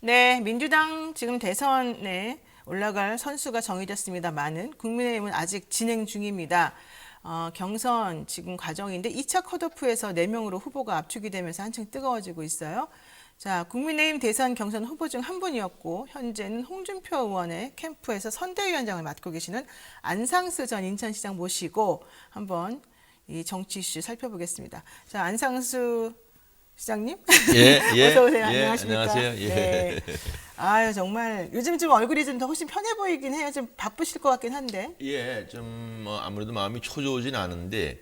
네, 민주당 지금 대선에 올라갈 선수가 정해졌습니다. 많은 국민의힘은 아직 진행 중입니다. 경선 지금 과정인데 2차 컷오프에서 4명으로 후보가 압축이 되면서 한층 뜨거워지고 있어요. 자, 국민의힘 대선 경선 후보 중 한 분이었고 현재는 홍준표 의원의 캠프에서 선대위원장을 맡고 계시는 안상수 전 인천시장 모시고 한번 이 정치 이슈 살펴보겠습니다. 자, 안상수 시장님, 예, 예, 어서 오세요. 예, 안녕하십니까? 안녕하세요. 예. 네. 아유 정말 요즘 좀 얼굴이 좀 더 훨씬 편해 보이긴 해요. 좀 바쁘실 것 같긴 한데. 예, 좀 뭐 아무래도 마음이 초조하진 않은데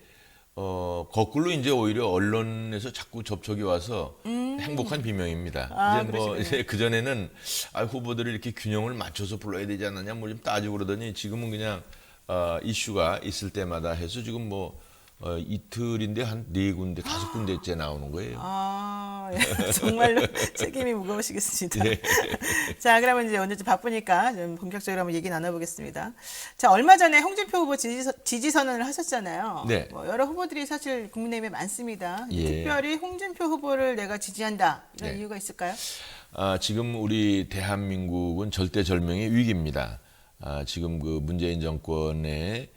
거꾸로 이제 오히려 언론에서 자꾸 접촉이 와서 행복한 비명입니다. 아, 이제 뭐 그러시군요. 이제 그 전에는 후보들을 이렇게 균형을 맞춰서 불러야 되지 않느냐 뭐 좀 따지고 그러더니 지금은 그냥 이슈가 있을 때마다 해서 지금 뭐 이틀인데 한 4군데, 5군데째 나오는 거예요. 아 정말로 책임이 무거우시겠습니다. 네. 자 그러면 이제 오늘 좀 바쁘니까 좀 본격적으로 한번 얘기 나눠보겠습니다. 자 얼마 전에 홍준표 후보 지지 선언을 하셨잖아요. 네. 뭐 여러 후보들이 사실 국민의힘에 많습니다. 예. 특별히 홍준표 후보를 내가 지지한다 이런 네. 이유가 있을까요? 지금 우리 대한민국은 절대절명의 위기입니다. 지금 그 문재인 정권의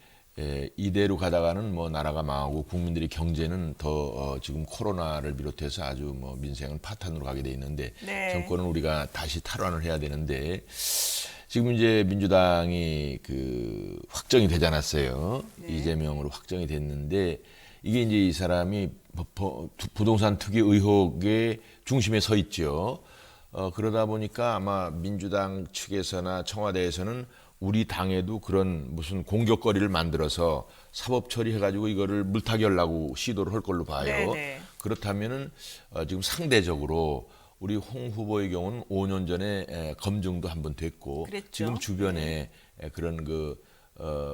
이대로 가다가는 뭐 나라가 망하고 국민들의 경제는 더 지금 코로나를 비롯해서 아주 뭐 민생은 파탄으로 가게 돼 있는데 네. 정권은 우리가 다시 탈환을 해야 되는데 지금 이제 민주당이 그 확정이 되지 않았어요. 네. 이재명으로 확정이 됐는데 이게 이제 이 사람이 부동산 투기 의혹의 중심에 서 있죠. 그러다 보니까 아마 민주당 측에서나 청와대에서는 우리 당에도 그런 무슨 공격거리를 만들어서 사법 처리해가지고 이거를 물타기 하려고 시도를 할 걸로 봐요. 네네. 그렇다면은 지금 상대적으로 우리 홍 후보의 경우는 5년 전에 검증도 한번 됐고 그랬죠. 지금 주변에 그런 그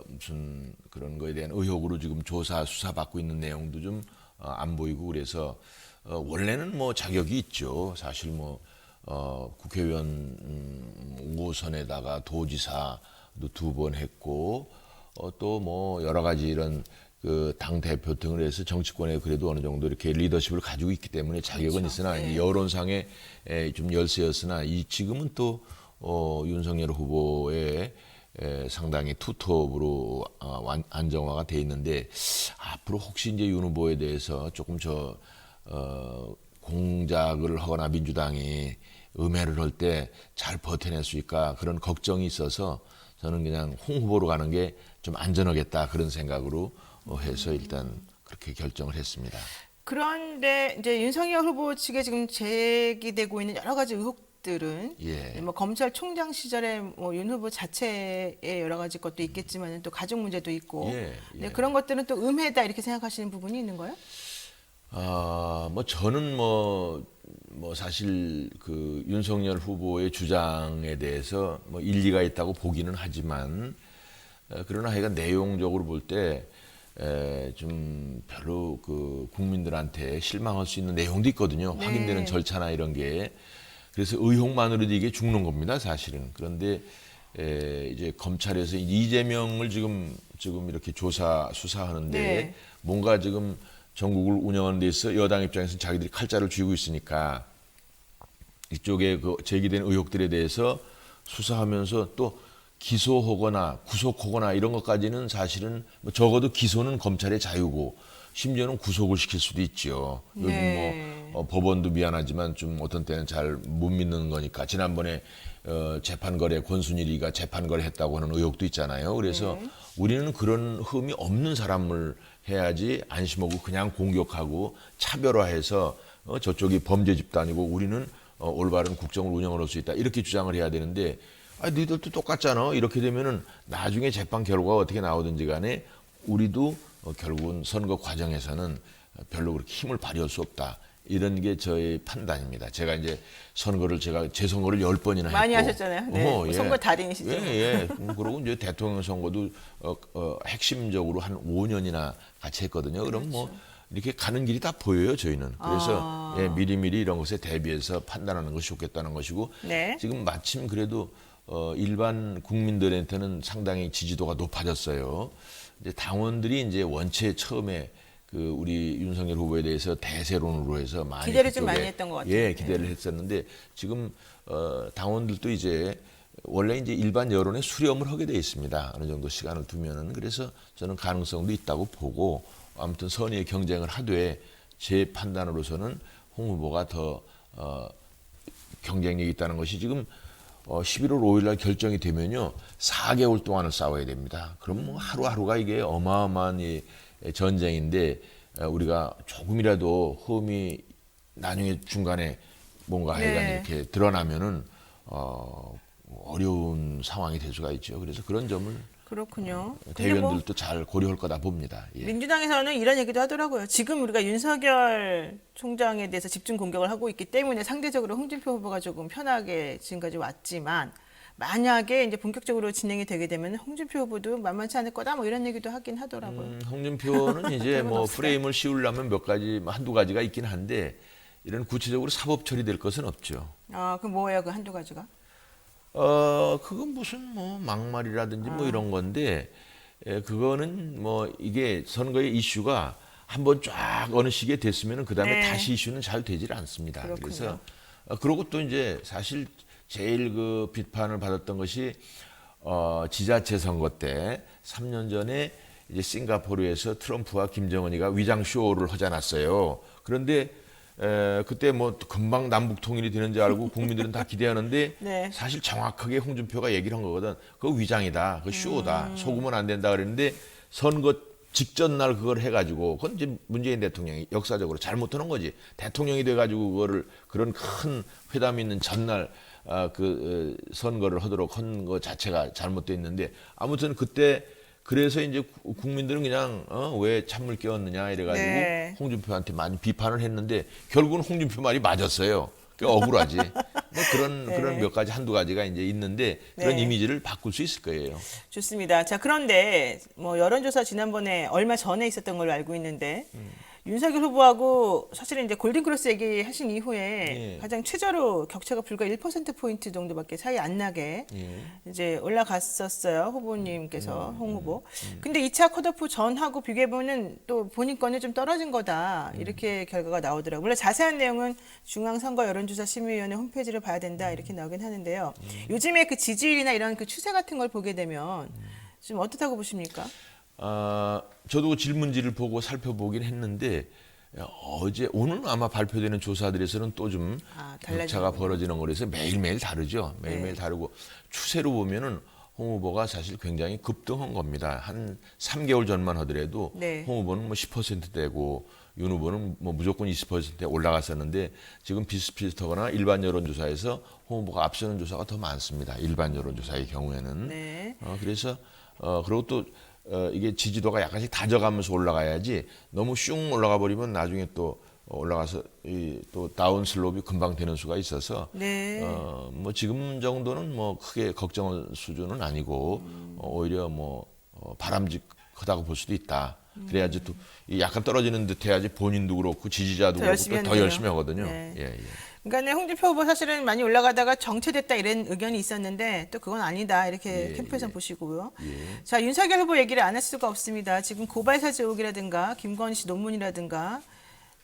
무슨 그런 거에 대한 의혹으로 지금 조사 수사 받고 있는 내용도 좀 안 보이고 그래서 원래는 뭐 자격이 있죠. 사실 뭐 국회의원 5선에다가 도지사도 2번 했고 또 뭐 여러 가지 이런 그 당 대표 등을 해서 정치권에 그래도 어느 정도 이렇게 리더십을 가지고 있기 때문에 자격은 그렇죠. 있으나 네. 이제 여론상에 좀 열세였으나 이 지금은 또 윤석열 후보의 상당히 투톱으로 안정화가 돼 있는데 앞으로 혹시 이제 윤 후보에 대해서 조금 공작을 하거나 민주당이 음해를 할 때 잘 버텨낼 수 있을까 그런 걱정이 있어서 저는 그냥 홍 후보로 가는 게 좀 안전하겠다 그런 생각으로 해서 일단 그렇게 결정을 했습니다. 그런데 이제 윤석열 후보 측에 지금 제기되고 있는 여러 가지 의혹들은 예. 뭐 검찰총장 시절에 뭐 윤 후보 자체의 여러 가지 것도 있겠지만 또 가족 문제도 있고 예, 네, 예. 그런 것들은 또 음해다 이렇게 생각하시는 부분이 있는 거예요? 뭐 저는 뭐 사실 그 윤석열 후보의 주장에 대해서 뭐 일리가 있다고 보기는 하지만 그러나 하여간 내용적으로 볼 때 좀 별로 그 국민들한테 실망할 수 있는 내용도 있거든요. 네. 확인되는 절차나 이런 게. 그래서 의혹만으로도 이게 죽는 겁니다, 사실은. 그런데 이제 검찰에서 이재명을 지금 이렇게 조사 수사하는데 네. 뭔가 지금 전국을 운영하는 데 있어 여당 입장에서는 자기들이 칼자를 쥐고 있으니까 이쪽에 그 제기된 의혹들에 대해서 수사하면서 또 기소하거나 구속하거나 이런 것까지는 사실은 뭐 적어도 기소는 검찰의 자유고 심지어는 구속을 시킬 수도 있죠. 요즘 네. 뭐 법원도 미안하지만 좀 어떤 때는 잘 못 믿는 거니까 지난번에 재판거래 권순일이가 재판거래 했다고 하는 의혹도 있잖아요. 그래서 네. 우리는 그런 흠이 없는 사람을 해야지 안심하고 그냥 공격하고 차별화해서 저쪽이 범죄 집단이고 우리는 올바른 국정을 운영할 수 있다 이렇게 주장을 해야 되는데 너희들도 똑같잖아 이렇게 되면은 나중에 재판 결과가 어떻게 나오든지 간에 우리도 결국은 선거 과정에서는 별로 그렇게 힘을 발휘할 수 없다 이런 게 저의 판단입니다. 제가 이제 제 선거를 10번이나 했고 많이 하셨잖아요. 네. 예. 선거 달인이시죠. 예. 그리고 이제 대통령 선거도 핵심적으로 한 5년이나 같이 했거든요. 그럼 뭐 이렇게 가는 길이 다 보여요, 저희는. 그래서 미리미리 이런 것에 대비해서 판단하는 것이 좋겠다는 것이고 네. 지금 마침 그래도 일반 국민들한테는 상당히 지지도가 높아졌어요. 이제 당원들이 이제 원체 처음에 그 우리 윤석열 후보에 대해서 대세론으로 해서 많이 기대를 좀 그쪽에, 많이 했던 것 같아요. 예, 기대를 했었는데 지금 당원들도 이제 원래 이제 일반 여론에 수렴을 하게 돼 있습니다. 어느 정도 시간을 두면은. 그래서 저는 가능성도 있다고 보고 아무튼 선의의 경쟁을 하되 제 판단으로서는 홍 후보가 더 경쟁력이 있다는 것이 지금 11월 5일 날 결정이 되면요. 4개월 동안을 싸워야 됩니다. 그럼 뭐 하루하루가 이게 어마어마한 이 전쟁인데 우리가 조금이라도 흠이 나중에 중간에 뭔가 해가 네. 이렇게 드러나면은 어려운 상황이 될 수가 있죠. 그래서 그런 점을 그렇군요. 근데 대의원들도 잘 고려할 거다 봅니다. 예. 민주당에서는 이런 얘기도 하더라고요. 지금 우리가 윤석열 총장에 대해서 집중 공격을 하고 있기 때문에 상대적으로 홍준표 후보가 조금 편하게 지금까지 왔지만 만약에 이제 본격적으로 진행이 되게 되면 홍준표 후보도 만만치 않을 거다 뭐 이런 얘기도 하긴 하더라고요. 홍준표는 이제 그런 건 뭐 없을까요? 프레임을 씌우려면 몇 가지, 한두 가지가 있긴 한데 이런 구체적으로 사법 처리될 것은 없죠. 아, 그럼 뭐예요? 그 한두 가지가? 그건 무슨 뭐 막말이라든지 뭐 이런 건데, 그거는 뭐 이게 선거의 이슈가 한번 쫙 어느 시기에 됐으면은 그 다음에 네. 다시 이슈는 잘 되질 않습니다. 그렇군요. 그래서, 그러고 또 이제 사실 제일 그 비판을 받았던 것이, 지자체 선거 때 3년 전에 이제 싱가포르에서 트럼프와 김정은이가 위장 쇼를 하지 않았어요. 그런데 그때 뭐 금방 남북 통일이 되는 줄 알고 국민들은 다 기대하는데 네. 사실 정확하게 홍준표가 얘기를 한 거거든. 그거 위장이다. 그거 쇼다. 속으면 안 된다 그랬는데 선거 직전 날 그걸 해가지고 그건 이제 문재인 대통령이 역사적으로 잘못하는 거지. 대통령이 돼가지고 그거를 그런 큰 회담이 있는 전날 선거를 하도록 한 거 자체가 잘못됐는데 아무튼 그때 그래서 이제 국민들은 그냥 왜 찬물 끼웠느냐 이래가지고 네. 홍준표한테 많이 비판을 했는데 결국은 홍준표 말이 맞았어요. 그 억울하지. 뭐 그런 몇 가지 한두 가지가 이제 있는데 그런 네. 이미지를 바꿀 수 있을 거예요. 좋습니다. 자, 그런데 뭐 여론조사 지난번에 얼마 전에 있었던 걸로 알고 있는데 윤석열 후보하고 사실은 이제 골든크로스 얘기하신 이후에 예. 가장 최저로 격차가 불과 1%포인트 정도밖에 차이 안 나게 예. 이제 올라갔었어요. 후보님께서 홍 후보. 근데 2차 컷오프 전하고 비교해보면 또 본인 거는 좀 떨어진 거다. 이렇게 결과가 나오더라고요. 물론 자세한 내용은 중앙선거 여론조사 심의위원회 홈페이지를 봐야 된다. 이렇게 나오긴 하는데요. 요즘에 그 지지율이나 이런 그 추세 같은 걸 보게 되면 좀 어떻다고 보십니까? 저도 질문지를 보고 살펴보긴 했는데 오늘 아마 발표되는 조사들에서는 또 좀 달라지는군요. 격차가 벌어지는 거라서 매일매일 다르죠. 매일매일 네. 다르고 추세로 보면은 홍 후보가 사실 굉장히 급등한 겁니다. 한 3개월 전만 하더라도 네. 홍 후보는 뭐 10%대고 윤 후보는 뭐 무조건 20%대 올라갔었는데 지금 비슷비슷하거나 일반 여론조사에서 홍 후보가 앞서는 조사가 더 많습니다. 일반 여론조사의 경우에는. 네. 그래서 그리고 또 이게 지지도가 약간씩 다져가면서 올라가야지 너무 슝 올라가 버리면 나중에 또 올라가서 또 다운 슬롭이 금방 되는 수가 있어서 네. 뭐 지금 정도는 뭐 크게 걱정할 수준은 아니고 오히려 뭐 바람직하다고 볼 수도 있다. 그래야지 또 약간 떨어지는 듯 해야지 본인도 그렇고 지지자도 더 그렇고 열심히 또 더 하는군요. 열심히 하거든요. 네. 예. 그러니까 홍준표 후보 사실은 많이 올라가다가 정체됐다 이런 의견이 있었는데 또 그건 아니다 이렇게 예, 캠프에서 예. 보시고요. 예. 자, 윤석열 후보 얘기를 안 할 수가 없습니다. 지금 고발사주 의혹이라든가 김건희 씨 논문이라든가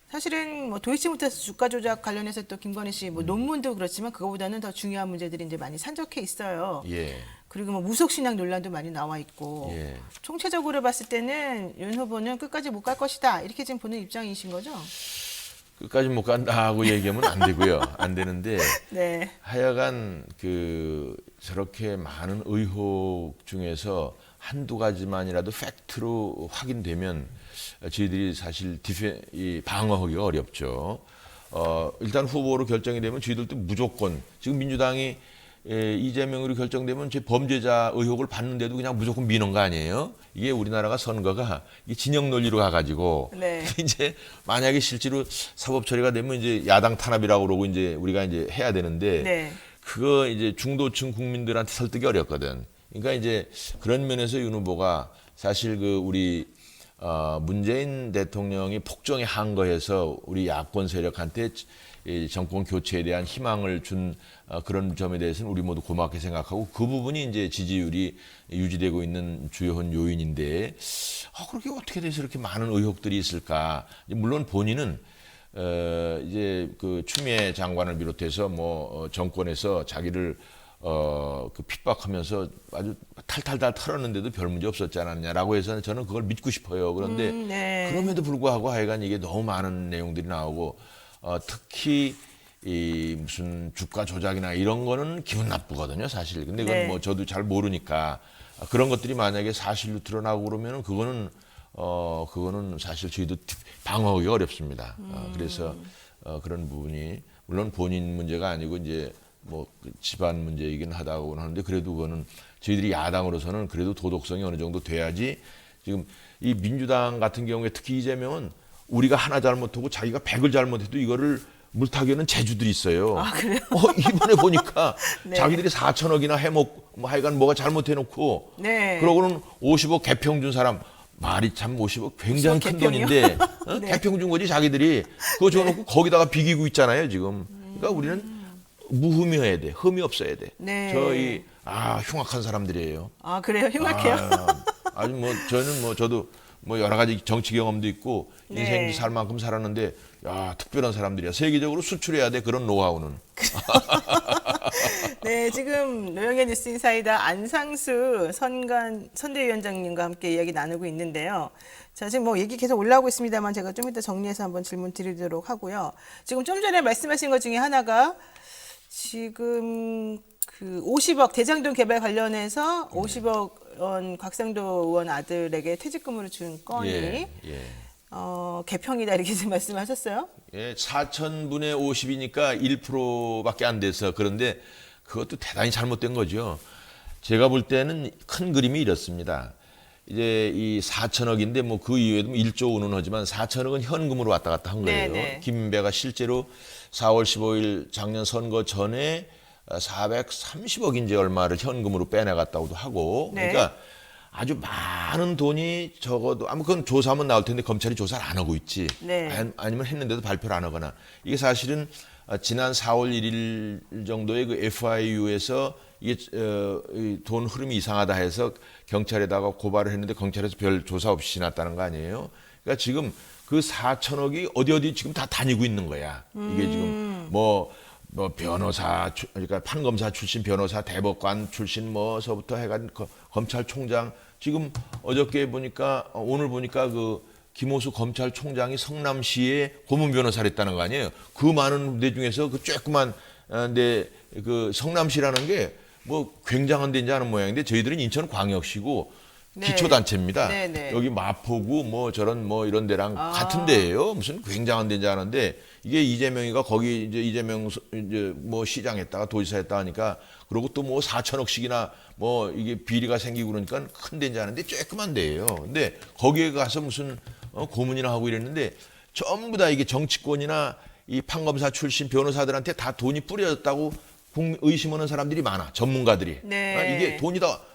사실은 뭐 도이치모터스 주가 조작 관련해서 또 김건희 씨 뭐 논문도 그렇지만 그거보다는 더 중요한 문제들이 이제 많이 산적해 있어요. 예. 그리고 뭐 무속 신앙 논란도 많이 나와 있고 예. 총체적으로 봤을 때는 윤 후보는 끝까지 못 갈 것이다 이렇게 지금 보는 입장이신 거죠? 끝까지 못 간다 하고 얘기하면 안 되고요. 안 되는데 네. 하여간 저렇게 많은 의혹 중에서 한두 가지만이라도 팩트로 확인되면 저희들이 사실 방어하기가 어렵죠. 일단 후보로 결정이 되면 저희들도 무조건 지금 민주당이 이재명으로 결정되면 제 범죄자 의혹을 받는데도 그냥 무조건 미는 거 아니에요? 이게 우리나라가 선거가 이 진영 논리로 가가지고 네. 이제 만약에 실제로 사법 처리가 되면 이제 야당 탄압이라고 그러고 이제 우리가 이제 해야 되는데 네. 그거 이제 중도층 국민들한테 설득이 어렵거든. 그러니까 이제 그런 면에서 윤 후보가 사실 우리 문재인 대통령이 폭정에 항거해서 우리 야권 세력한테 이 정권 교체에 대한 희망을 준 그런 점에 대해서는 우리 모두 고맙게 생각하고 그 부분이 이제 지지율이 유지되고 있는 주요한 요인인데 그렇게 어떻게 돼서 이렇게 많은 의혹들이 있을까? 물론 본인은 이제 그 추미애 장관을 비롯해서 뭐 정권에서 자기를 그 핍박하면서 아주 탈탈탈 털었는데도 별 문제 없었지 않았냐라고 해서 저는 그걸 믿고 싶어요. 그런데 네. 그럼에도 불구하고 하여간 이게 너무 많은 내용들이 나오고 특히 이 무슨 주가 조작이나 이런 거는 기분 나쁘거든요, 사실. 근데 그건 네. 뭐 저도 잘 모르니까 그런 것들이 만약에 사실로 드러나고 그러면은 그거는 사실 저희도 방어하기 어렵습니다. 그래서 그런 부분이 물론 본인 문제가 아니고 이제 뭐 집안 문제이긴 하다고 하는데 그래도 그거는 저희들이 야당으로서는 그래도 도덕성이 어느 정도 돼야지. 지금 이 민주당 같은 경우에 특히 이재명은 우리가 하나 잘못하고 자기가 100을 잘못해도 이거를 물타기하는 재주들이 있어요. 아, 그래요? 이번에 보니까 네. 자기들이 4천억이나 해먹 뭐 하여간 뭐가 잘못해놓고 네. 그러고는 50억 개평 준 사람 말이 참 50억 굉장히 큰 개평이요? 돈인데 네. 개평 준 거지 자기들이 그거 줘놓고 거기다가 비기고 있잖아요 지금. 그러니까 우리는 무흠이어야 돼. 흠이 없어야 돼. 네. 저희 흉악한 사람들이에요. 아, 그래요? 흉악해요? 아주 뭐 저는 뭐 저도 뭐 여러 가지 정치 경험도 있고 네. 인생도 살 만큼 살았는데 특별한 사람들이야. 세계적으로 수출해야 돼. 그런 노하우는. 네, 지금 노영의 뉴스 인사이더 안상수 선대위원장님과 함께 이야기 나누고 있는데요. 자, 지금 뭐 얘기 계속 올라오고 있습니다만 제가 좀 이따 정리해서 한번 질문 드리도록 하고요. 지금 좀 전에 말씀하신 것 중에 하나가 지금 그 50억 대장동 개발 관련해서 50억 원 곽상도 의원 아들에게 퇴직금으로 준 건이 예. 개평이다 이렇게 지금 말씀하셨어요? 예, 4천분의 50이니까 1%밖에 안 돼서 그런데 그것도 대단히 잘못된 거죠. 제가 볼 때는 큰 그림이 이렇습니다. 이제 이 4천억인데 뭐 그 이외에도 1조 원은 하지만 4천억은 현금으로 왔다 갔다 한 거예요. 네네. 김배가 실제로 4월 15일 작년 선거 전에 430억인지 얼마를 현금으로 빼내갔다고도 하고 네. 그러니까 아주 많은 돈이 적어도 그건 조사하면 나올 텐데 검찰이 조사를 안 하고 있지. 네. 아니면 했는데도 발표를 안 하거나 이게 사실은 지난 4월 1일 정도에 그 FIU에서 이게 돈 흐름이 이상하다 해서 경찰에다가 고발을 했는데 경찰에서 별 조사 없이 지났다는 거 아니에요. 그러니까 지금 그 4천억이 어디 지금 다 다니고 있는 거야. 이게 지금 뭐 변호사, 그러니까 판검사 출신 변호사, 대법관 출신 뭐서부터 해간 검찰총장 지금 어저께 보니까 오늘 보니까 그 김호수 검찰총장이 성남시에 고문 변호사를 했다는 거 아니에요. 그 많은 데 중에서 그 조그만 데 그 성남시라는 게 뭐 굉장한 데인지 아는 모양인데 저희들은 인천광역시고 네. 기초단체입니다. 네네. 여기 마포구 뭐 저런 뭐 이런 데랑 같은 데예요. 무슨 굉장한 데인지 아는데 이게 이재명이가 거기 이제 이재명 이제 뭐 시장했다가 도지사했다 하니까 그러고 또 뭐 4천억씩이나 뭐 이게 비리가 생기고 그러니까 큰 데인지 아는데 조그만 데예요. 근데 거기에 가서 무슨 고문이나 하고 이랬는데 전부 다 이게 정치권이나 이 판검사 출신 변호사들한테 다 돈이 뿌려졌다고 의심하는 사람들이 많아. 전문가들이. 네. 이게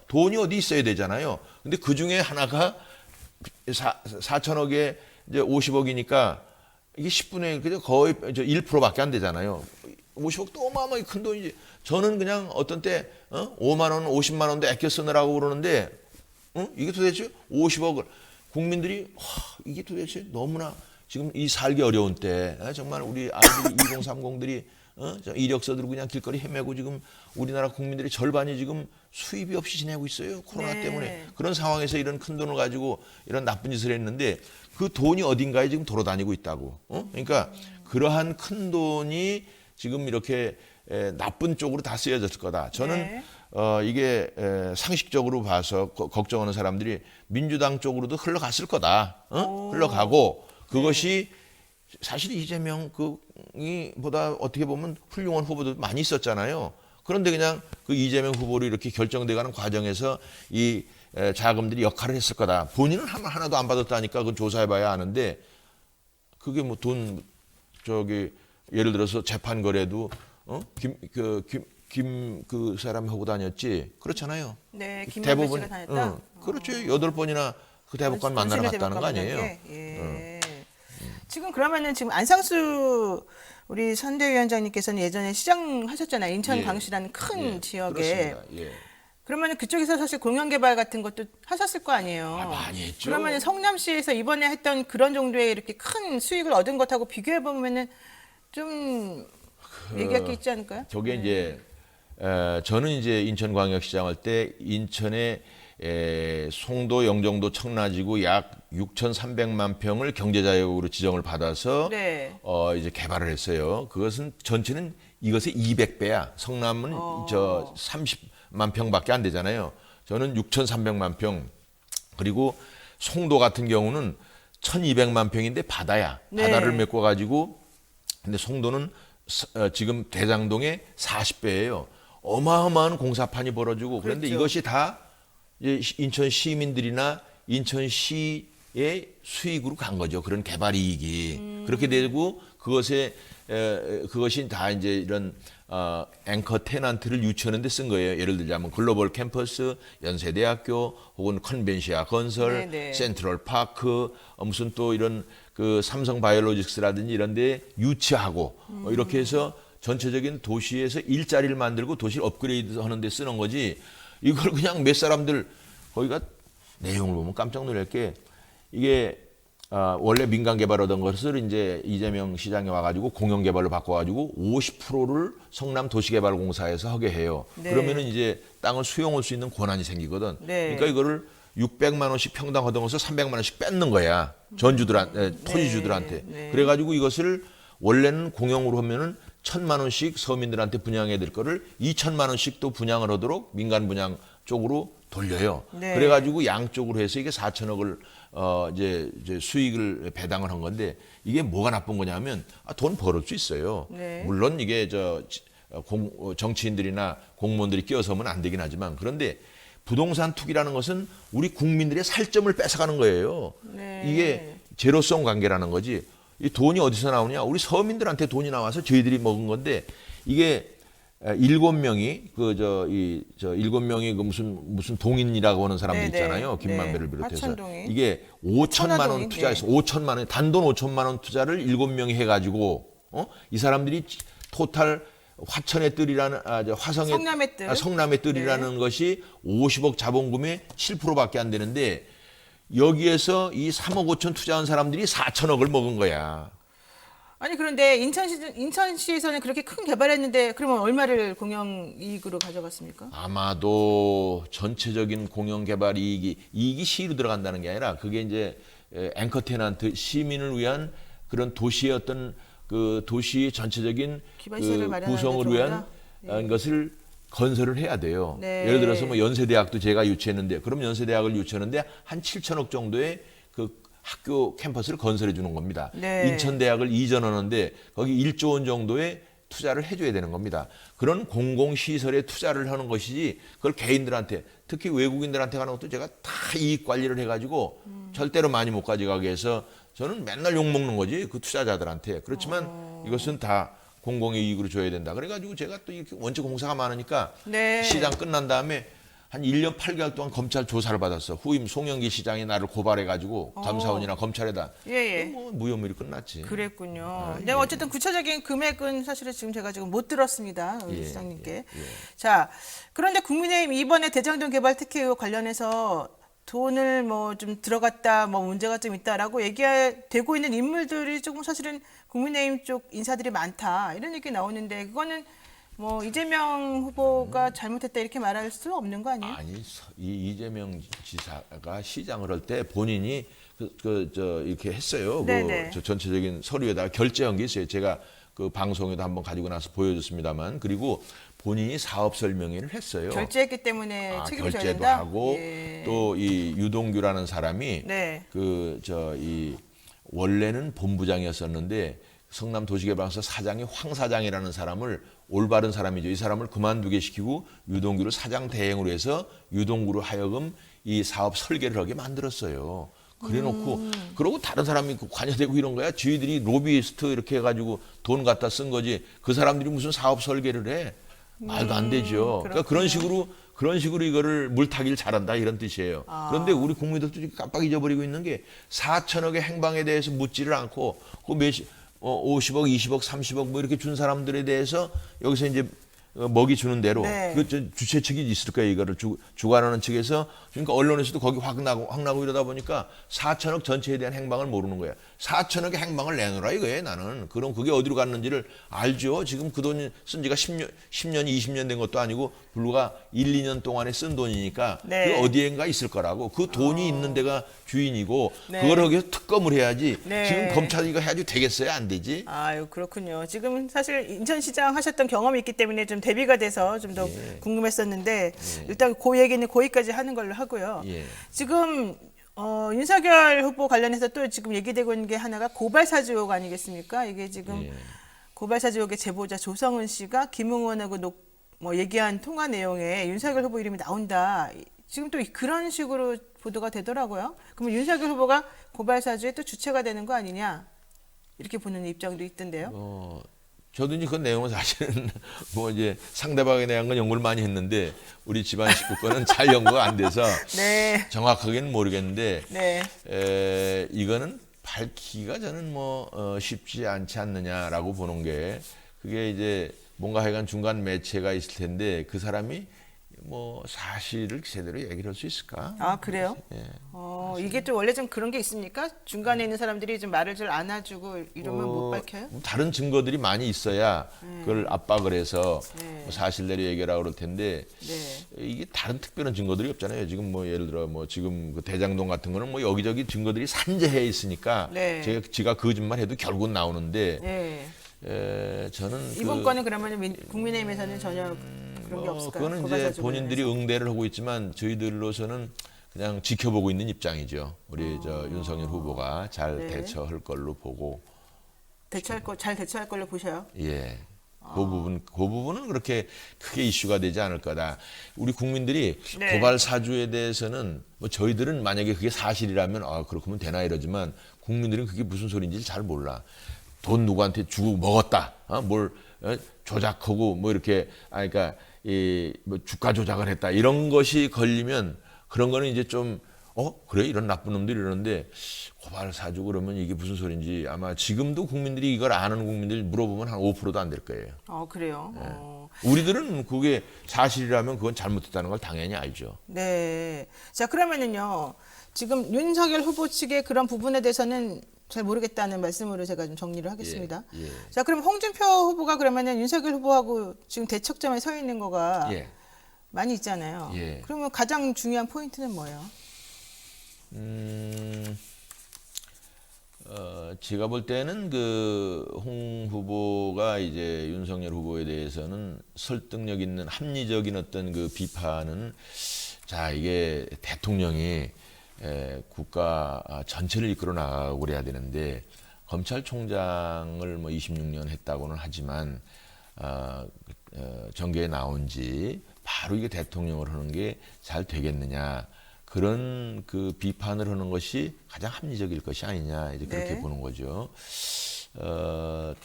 돈이 어디 있어야 되잖아요. 근데 그 중에 하나가 4천억에 이제 50억이니까 이게 10분의 그냥 거의 1%밖에 안 되잖아요. 50억도 어마어마하게 큰 돈이지. 저는 그냥 어떤 때 5만 원, 50만 원도 아껴 쓰느라고 그러는데 이게 도대체 50억을 국민들이 이게 도대체 너무나 지금 이 살기 어려운 때 정말 우리 아이들이 2030들이 이력서들고 그냥 길거리 헤매고 지금 우리나라 국민들의 절반이 지금 수입이 없이 지내고 있어요. 코로나 네. 때문에. 그런 상황에서 이런 큰 돈을 가지고 이런 나쁜 짓을 했는데 그 돈이 어딘가에 지금 돌아다니고 있다고. 그러니까 그러한 큰 돈이 지금 이렇게 나쁜 쪽으로 다 쓰여졌을 거다. 저는 네. 이게 상식적으로 봐서 걱정하는 사람들이 민주당 쪽으로도 흘러갔을 거다. 흘러가고 그것이 사실 이재명 보다 어떻게 보면 훌륭한 후보도 많이 있었잖아요. 그런데 그냥 그 이재명 후보로 이렇게 결정돼가는 과정에서 이 자금들이 역할을 했을 거다. 본인은 하나도 안 받았다니까 그건 조사해봐야 아는데 그게 뭐 돈 예를 들어서 재판 거래도 그 사람이 하고 다녔지 그렇잖아요. 네, 김만배 씨가 다녔다. 그렇죠. 8번이나 그 대법관 만나러 권순일 갔다는 거 대법관 아니에요. 만난 게? 예. 지금 그러면은 지금 안상수 우리 선대위원장님께서는 예전에 시장 하셨잖아요. 인천 예. 광시라는 큰 예, 지역에. 그렇습니다. 예. 그러면은 그쪽에서 사실 공영 개발 같은 것도 하셨을 거 아니에요. 많이 했죠. 그러면은 성남시에서 이번에 했던 그런 정도의 이렇게 큰 수익을 얻은 것하고 비교해 보면은 좀 얘기할 게 있지 않을까요? 저게 이제 저는 이제 인천광역시장 할 때 인천의 송도, 영종도, 청라지구 약 6,300만 평을 경제자유로 지정을 받아서 네. 이제 개발을 했어요. 그것은 전체는 이것의 200배야. 성남은 저 30만 평밖에 안 되잖아요. 저는 6,300만 평. 그리고 송도 같은 경우는 1,200만 평인데 바다야. 네. 바다를 메꿔 가지고 근데 송도는 지금 대장동의 40배예요. 어마어마한 공사판이 벌어지고 그런데 그렇죠. 이것이 다 이제 인천 시민들이나 인천시의 수익으로 간 거죠. 그런 개발 이익이 그렇게 되고 그것이 다 이제 이런 앵커 테넌트를 유치하는 데 쓴 거예요. 예를 들자면 글로벌 캠퍼스, 연세대학교, 혹은 컨벤시아 건설, 네네. 센트럴 파크, 무슨 또 이런 그 삼성 바이오로직스라든지 이런 데 유치하고 이렇게 해서 전체적인 도시에서 일자리를 만들고 도시를 업그레이드 하는 데 쓰는 거지. 이걸 그냥 몇 사람들 거기가 내용을 보면 깜짝 놀랄 게 이게 원래 민간 개발하던 것을 이제 이재명 시장이 와가지고 공영 개발로 바꿔가지고 50%를 성남 도시개발공사에서 하게 해요. 네. 그러면은 이제 땅을 수용할 수 있는 권한이 생기거든. 네. 그러니까 이거를 600만 원씩 평당 하던 것을 300만 원씩 뺏는 거야. 전주들한테, 토지주들한테. 네. 그래가지고 이것을 원래는 공영으로 하면은 1,000만 원씩 서민들한테 분양해야 될 거를 2,000만 원씩 또 분양을 하도록 민간 분양 쪽으로 돌려요. 네. 그래가지고 양쪽으로 해서 이게 4천억을 이제 수익을 배당을 한 건데 이게 뭐가 나쁜 거냐면 돈 벌을 수 있어요. 네. 물론 이게 정치인들이나 공무원들이 끼어서면 안 되긴 하지만 그런데 부동산 투기라는 것은 우리 국민들의 살점을 뺏어가는 거예요. 네. 이게 제로성 관계라는 거지. 이 돈이 어디서 나오냐? 우리 서민들한테 돈이 나와서 저희들이 먹은 건데 이게 7명이 일곱 명이 그 무슨 동인이라고 하는 사람들 네네. 있잖아요. 김만배를 네. 비롯해서 하천동인. 이게 5천만 원 천화동인. 투자해서 네. 5천만 원 단돈 5천만 원 투자를 7명이 해가지고 이 사람들이 토탈 화천의 뜰이라는 화성의 성남의 뜰. 성남의 뜰이라는 것이 50억 자본금의 7%밖에 안 되는데 여기에서 이 3억 5천 투자한 사람들이 4천억을 먹은 거야. 아니 그런데 인천시에서는 그렇게 큰 개발했는데 그러면 얼마를 공영 이익으로 가져갔습니까? 아마도 전체적인 공영 개발 이익이 시로 들어간다는 게 아니라 그게 이제 앵커 테넌트 시민을 위한 그런 도시의 어떤 그 도시의 전체적인 기반시설을 그 마련하는 구성을 데 위한 좋은다? 것을 건설을 해야 돼요. 네. 예를 들어서 뭐 연세대학도 제가 유치했는데 그럼 연세대학을 유치하는데 한 7천억 정도의 그 학교 캠퍼스를 건설해 주는 겁니다. 네. 인천대학을 이전하는데 거기 1조 원 정도의 투자를 해줘야 되는 겁니다. 그런 공공시설에 투자를 하는 것이지 그걸 개인들한테 특히 외국인들한테 가는 것도 제가 다 이익 관리를 해가지고 절대로 많이 못 가져가게 해서 저는 맨날 욕먹는 거지 그 투자자들한테. 그렇지만 이것은 다 공공의 이익으로 줘야 된다. 그래가지고 제가 또 이렇게 원체 공사가 많으니까 네. 시장 끝난 다음에 한 1년 8개월 동안 검찰 조사를 받았어. 후임 송영기 시장이 나를 고발해가지고 감사원이나 검찰에다. 예. 뭐 무혐의로 끝났지. 그랬군요. 예. 네, 어쨌든 구체적인 금액은 사실은 지금 지금 못 들었습니다. 우리 예, 시장님께. 자, 그런데 국민의힘 이번에 대장동 개발 특혜 의혹 관련해서 돈을 뭐 좀 들어갔다, 뭐 문제가 좀 있다라고 얘기되고 있는 인물들이 조금 사실은 국민의힘 쪽 인사들이 많다 이런 얘기 나오는데 그거는 뭐 이재명 후보가 잘못했다 이렇게 말할 수 없는 거 아니에요? 아니 이 이재명 지사가 시장을 할 때 본인이 이렇게 했어요. 네네. 저 전체적인 서류에다가 결제한 게 있어요. 제가 그 방송에도 한번 가지고 나서 보여줬습니다만 그리고 본인이 사업 설명회를 했어요. 결제했기 때문에 책임을 져야 결제도 된다. 하고 예. 또 이 유동규라는 사람이 네. 원래는 본부장이었었는데 성남 도시개발사 사장이 황 사장이라는 사람을 올바른 사람이죠. 이 사람을 그만두게 시키고 유동규를 사장 대행으로 해서 유동규로 하여금 이 사업 설계를 하게 만들었어요. 그래놓고 그러고 다른 사람이 관여되고 이런 거야. 지들이 로비스트 이렇게 해가지고 돈 갖다 쓴 거지. 그 사람들이 무슨 사업 설계를 해? 말도 안 되죠. 그러니까 그런 식으로 이거를 물타기를 잘한다 이런 뜻이에요. 그런데 우리 국민들도 지금 깜빡 잊어버리고 있는 게 4천억의 행방에 대해서 묻지를 않고 그 50억, 20억, 30억 뭐 이렇게 준 사람들에 대해서 여기서 이제 먹이 주는 대로 네. 그 주최 측이 있을 거예요. 이거를 주관하는 측에서 그러니까 언론에서도 거기 확 나고 이러다 보니까 4천억 전체에 대한 행방을 모르는 거야. 4천억의 행방을 내놓으라 이거예요. 나는 그럼 그게 어디로 갔는지를 알죠. 지금 그 돈 쓴 지가 10년, 20년 된 것도 아니고 불과 1, 2년 동안에 쓴 돈이니까 네. 그 어디엔가 있을 거라고. 그 돈이 있는 데가 주인이고 네. 그걸 하기 위해서 특검을 해야지. 네. 지금 검찰이 이거 해야지 되겠어요? 안 되지? 아유, 그렇군요. 지금 사실 인천시장 하셨던 경험이 있기 때문에 좀 대비가 돼서 좀 더 궁금했었는데 일단 그 얘기는 거기까지 하는 걸로 하고요. 예. 지금 윤석열 후보 관련해서 또 지금 얘기되고 있는 게 하나가 고발 사주 의혹 아니겠습니까? 이게 지금 예. 고발 사주 의혹의 제보자 조성은 씨가 김웅원하고 얘기한 통화 내용에 윤석열 후보 이름이 나온다. 지금 또 그런 식으로 보도가 되더라고요. 그러면 윤석열 후보가 고발 사주의 또 주체가 되는 거 아니냐? 이렇게 보는 입장도 있던데요. 저도 이제 그 내용은 사실은 뭐 이제 상대방에 대한 건 연구를 많이 했는데 우리 집안 식구 거는 잘 연구가 안 돼서 네. 정확하게는 모르겠는데 네. 이거는 밝히기가 저는 쉽지 않지 않느냐라고 보는 게 그게 이제 뭔가 하여간 중간 매체가 있을 텐데 그 사람이 뭐 사실을 제대로 얘기를 할 수 있을까? 아, 그래요? 예. 이게 또 원래 좀 그런 게 있습니까? 중간에 있는 사람들이 좀 말을 잘 안 해주고 이러면 못 밝혀요? 다른 증거들이 많이 있어야 그걸 압박을 해서 네. 뭐 사실대로 얘기하라고 그럴 텐데 네. 이게 다른 특별한 증거들이 없잖아요. 지금 뭐 예를 들어 뭐 지금 그 대장동 같은 거는 뭐 여기저기 증거들이 산재해 있으니까 네. 지가 거짓말 해도 결국은 나오는데 네. 저는 이번 건은 그러면 국민의힘에서는 전혀 그런 게 없을까요? 그거는 고발 이제 사주 본인들이 관련해서. 응대를 하고 있지만 저희들로서는 그냥 지켜보고 있는 입장이죠. 우리 저 윤석열 후보가 잘 네. 대처할 걸로 보고 잘 대처할 걸로 보셔요. 예. 그 부분은 그렇게 크게 이슈가 되지 않을 거다. 우리 국민들이 네. 고발 사주에 대해서는 뭐 저희들은 만약에 그게 사실이라면 그렇게 하면 되나 이러지만 국민들은 그게 무슨 소리인지 잘 몰라. 돈 누구한테 주고 먹었다. 뭘 조작하고 뭐 이렇게 그러니까 뭐 주가 조작을 했다. 이런 것이 걸리면 그런 거는 이제 좀 그래 이런 나쁜 놈들이 이러는데 고발 사주 그러면 이게 무슨 소리인지 아마 지금도 국민들이 이걸 아는 국민들 물어보면 한 5%도 안 될 거예요. 그래요? 우리들은 그게 사실이라면 그건 잘못했다는 걸 당연히 알죠. 네. 자, 그러면은요. 지금 윤석열 후보 측의 그런 부분에 대해서는 잘 모르겠다는 말씀으로 제가 좀 정리를 하겠습니다. 예. 자, 그럼 홍준표 후보가 그러면은 윤석열 후보하고 지금 대척점에 서 있는 거가 예. 많이 있잖아요. 예. 그러면 가장 중요한 포인트는 뭐예요? 제가 볼 때는 그 홍 후보가 이제 윤석열 후보에 대해서는 설득력 있는 합리적인 어떤 그 비판은 자 이게 대통령이 국가 전체를 이끌어 나가고 그래야 되는데 검찰총장을 뭐 26년 했다고는 하지만 정계에 나온 지 바로 이게 대통령을 하는 게 잘 되겠느냐 그런 그 비판을 하는 것이 가장 합리적일 것이 아니냐 이제 그렇게 네. 보는 거죠.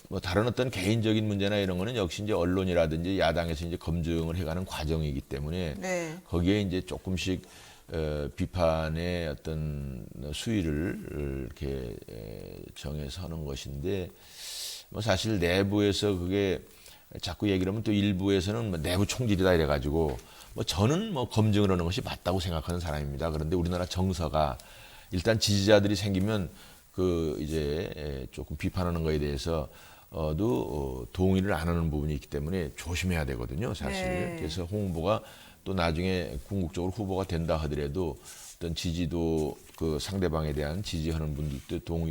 뭐 다른 어떤 개인적인 문제나 이런 거는 역시 이제 언론이라든지 야당에서 이제 검증을 해가는 과정이기 때문에 네. 거기에 이제 조금씩 비판의 어떤 수위를 이렇게 정해서 하는 것인데 뭐 사실 내부에서 그게 자꾸 얘기를 하면 또 일부에서는 뭐 내부 총질이다 이래가지고 뭐 저는 뭐 검증을 하는 것이 맞다고 생각하는 사람입니다. 그런데 우리나라 정서가 일단 지지자들이 생기면 그 이제 조금 비판하는 거에 대해서 동의를 안 하는 부분이 있기 때문에 조심해야 되거든요, 사실. 네. 그래서 홍 후보가 또 나중에 궁극적으로 후보가 된다 하더라도 어떤 지지도 그 상대방에 대한 지지하는 분들도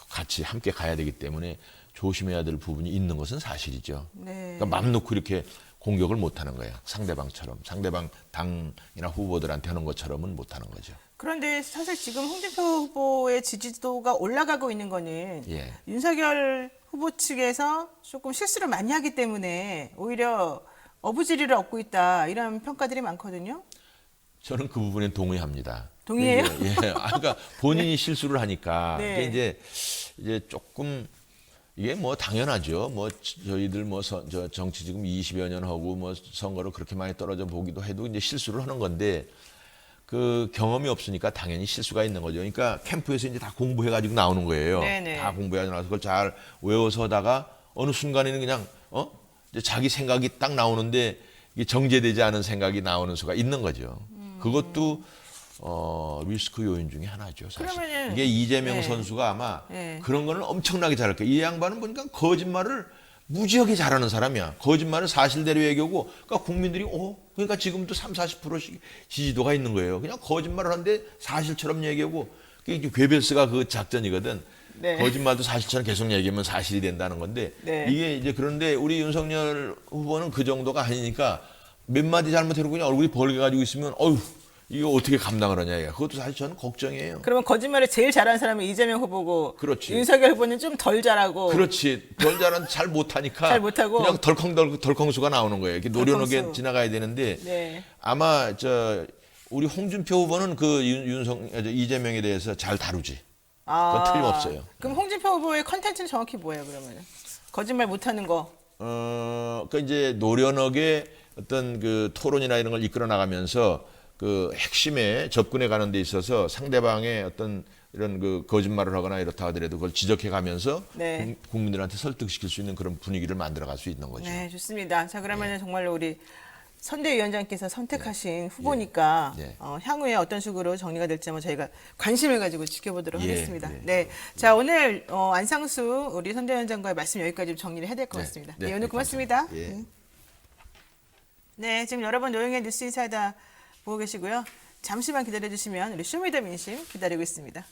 같이 함께 가야 되기 때문에 조심해야 될 부분이 있는 것은 사실이죠. 네. 그러니까 맘 놓고 이렇게 공격을 못 하는 거예요. 상대방처럼. 상대방 당이나 후보들한테 하는 것처럼은 못 하는 거죠. 그런데 사실 지금 홍준표 후보의 지지도가 올라가고 있는 거는 예. 윤석열 후보 측에서 조금 실수를 많이 하기 때문에 오히려 어부지리를 얻고 있다 이런 평가들이 많거든요. 저는 그 부분에 동의합니다. 동의해요? 예. 그러니까 본인이 실수를 하니까 네. 이게 이제 조금 이게 뭐 당연하죠. 뭐 저희들 뭐 저 정치 지금 20여 년 하고 뭐 선거를 그렇게 많이 떨어져 보기도 해도 이제 실수를 하는 건데 그 경험이 없으니까 당연히 실수가 있는 거죠. 그러니까 캠프에서 이제 다 공부해가지고 나오는 거예요. 네네. 다 공부해가지고 나서 그걸 잘 외워서 하다가 어느 순간에는 그냥 이제 자기 생각이 딱 나오는데 이게 정제되지 않은 생각이 나오는 수가 있는 거죠. 그것도 리스크 요인 중에 하나죠. 사실. 그러면은 이게 이재명 네. 선수가 아마 네. 그런 거는 엄청나게 잘할 거예요. 이 양반은 보니까 거짓말을 무지하게 잘하는 사람이야. 거짓말을 사실대로 얘기하고, 그러니까 국민들이, 그러니까 지금도 30-40%씩 지지도가 있는 거예요. 그냥 거짓말을 하는데 사실처럼 얘기하고, 그게 괴벨스가 그 작전이거든. 네. 거짓말도 사실처럼 계속 얘기하면 사실이 된다는 건데, 네. 이게 이제 그런데 우리 윤석열 후보는 그 정도가 아니니까 몇 마디 잘못해도 그냥 얼굴이 벌게가지고 있으면, 어휴, 이거 어떻게 감당을 하냐, 이거. 그것도 사실 저는 걱정이에요. 그러면 거짓말을 제일 잘하는 사람은 이재명 후보고 그렇지. 윤석열 후보는 좀 덜 잘하고 그렇지. 덜 잘한 잘 못하니까 잘 못하고. 그냥 덜컹수가 나오는 거예요. 이렇게 노련하게 덜컹수. 지나가야 되는데 네. 아마 우리 홍준표 후보는 그 이재명에 대해서 잘 다루지. 그건 틀림없어요. 그럼 홍준표 후보의 컨텐츠는 정확히 뭐예요, 그러면? 거짓말 못하는 거. 그 이제 노련하게 어떤 그 토론이나 이런 걸 이끌어 나가면서 그 핵심에 접근해 가는 데 있어서 상대방의 어떤 이런 그 거짓말을 하거나 이렇다 하더라도 그걸 지적해 가면서 네. 국민들한테 설득시킬 수 있는 그런 분위기를 만들어 갈 수 있는 거죠. 네, 좋습니다. 자, 그러면 정말로 우리 선대위원장께서 선택하신 후보니까 네. 향후에 어떤 식으로 정리가 될지 한번 저희가 관심을 가지고 지켜보도록 예, 하겠습니다. 예. 네, 자 오늘 안상수 우리 선대위원장과의 말씀 여기까지 좀 정리를 해야 될 것 네, 같습니다. 네, 네, 오늘 네, 고맙습니다. 감사합니다. 예. 네, 지금 여러분 노영의 뉴스 인사이다 보고 계시고요. 잠시만 기다려주시면 우리 쇼미더민심 기다리고 있습니다.